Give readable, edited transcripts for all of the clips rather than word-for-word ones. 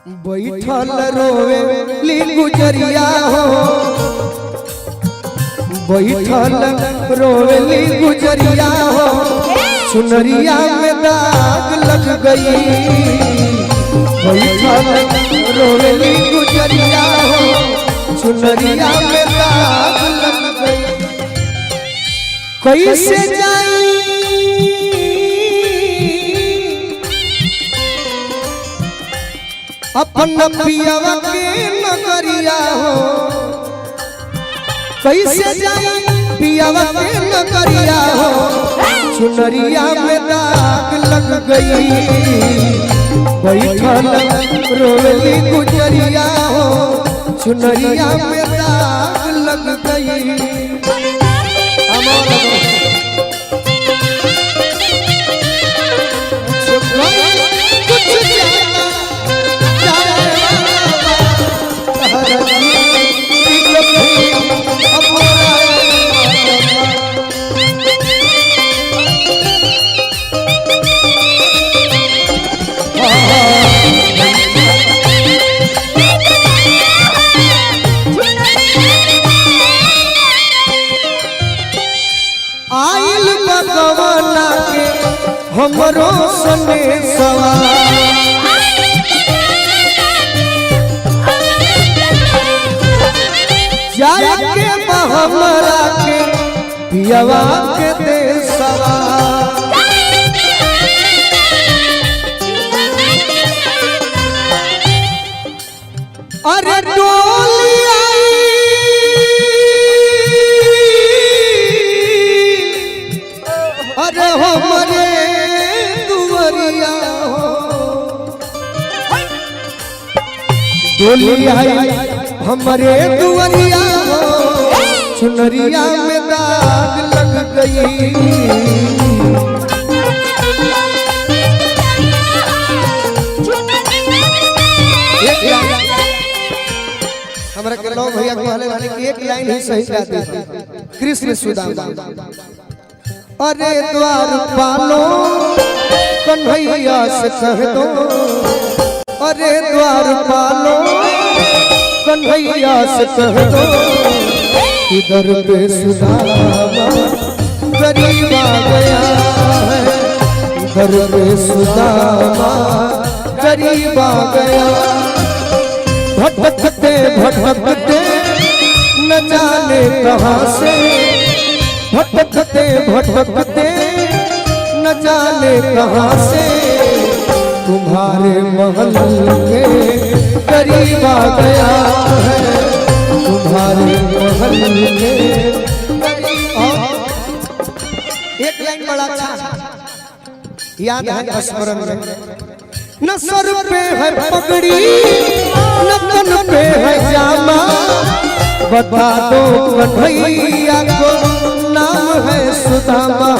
बैठल रोवे ली गुजरिया हो, बैठल रोवे ली गुजरिया हो, चुनरिया में दाग लग गई। बैठल रोवे ली गुजरिया हो, चुनरिया में दाग लग गई। कैसे जाई अपन पियावा के नगरिया हो, कैसे जाई पियावा के नगरिया हो, चुनरिया में दाग लग गई। बैठल रोली गुजरिया हो, चुनरिया में दाग लग गई। आइल भगवाना के हमरो सने सवार, जाए के हमरा के पियवा के दे सवार। अरे डोली आई अरे हमरे दुवरिया हो, डोली आई हमरे दुवरिया हो, चुनरिया में दाग लग गई। हमरा के लो भैया कहले वाले की एक लाइन ही सही गाते थे, कृष्ण सुदामा। अरे द्वार पालो कन्हैया से कह दो, अरे द्वार पालो कन्हैया से कह दो, इधर पे सुदामा गरीब आ गया है, इधर पे सुदामा गरीब आ गया। भटकते भटकते न जाने कहाँ से, भटकते भटकते न जाने कहाँ से, तुम्हारे महल के करीब आ गया है, तुम्हारे महल के करीब। एक लाइन बड़ा अच्छा याद है स्मरण में। न सर पे है पगड़ी न तन पे है जामा, बता दो कन्हैया को नाम है सुदामा।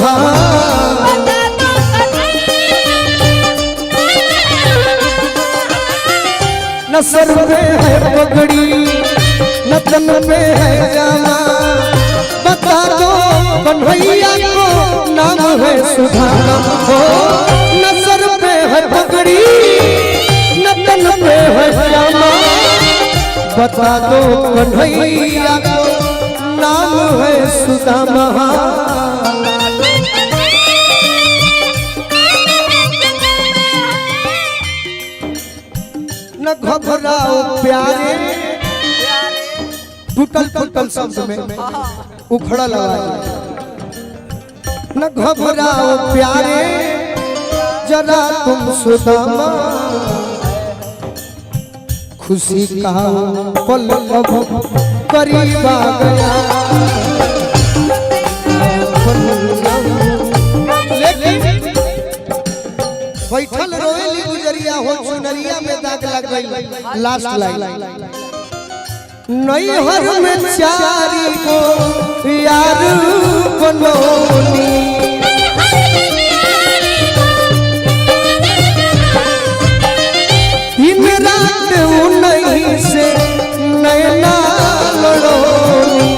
न सर पे है पगड़ी न तन पे है जामा, बता दो कन्हैया को नाम है सुदामा। न सर पे है पगड़ी न तन पे है जामा, बता दो कन्हैया को नाम है सुदामा। न घबराओ प्यारे, टूटल टूटल शब्द में उखड़ल आवाज। न घबराओ प्यारे जरा तुम सुदामा, खुशी का पल अब करीब आ गया। बैठल रोएली गुजरिया हो, चुनरिया में दाग लग गई। Last line. नैहर में चारी को यार बनोनी, दिन रात उन्हीं से नैना लड़ोनी।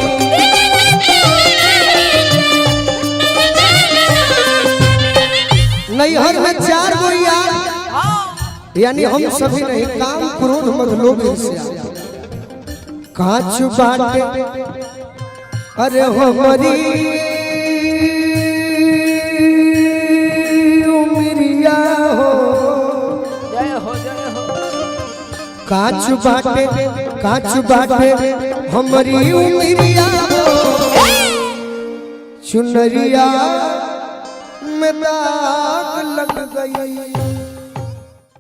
नैहर में चार गो यार यानी हम सभी नहीं, काम क्रोध मद लोभ ईर्ष्या कांच बाटे अरे हमारी उमरिया हो कांच बाटे हमारी उमरिया चुनरिया में दाग लग गई